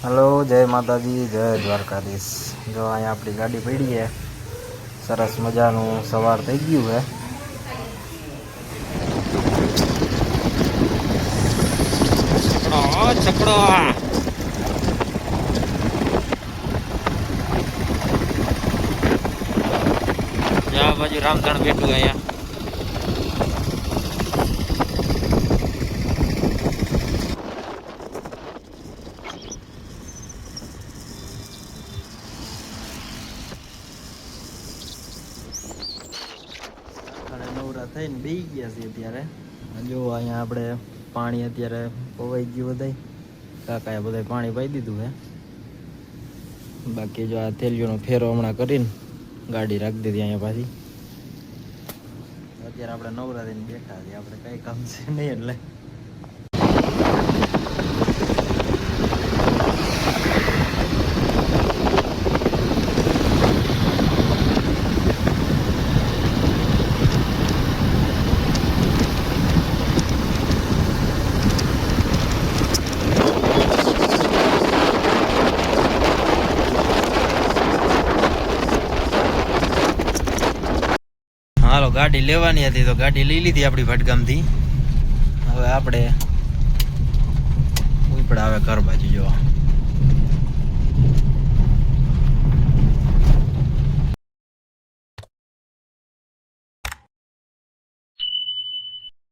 Hello जय माताजी जय द्वारकाधीश। जो अँ अपनी गाड़ी पड़ी है सरस मजानु सवार थी गयु है। छपड़ो बाजू रामधन बैठू है यहाँ। नवरा थी बी गया अत्यारे जो अँ अपने पानी अत्यारे पवाई गयु बधाई काकाए बधाई पानी पाई दीधुं है। बाकी जो आ थेलियों फेरो हमणां करीने गाड़ी राखी दीधी अँ पाछी। अत्यारे आपणे नवरा थईने बेठा छीए, आपणे कई काम छे नहीं एटले हालो गाड़ी लेवानी हती तो गाड़ी लई लीधी आपणी भटगामथी। हवे आपणे उपड़ा हवे घर बाजू जोवा।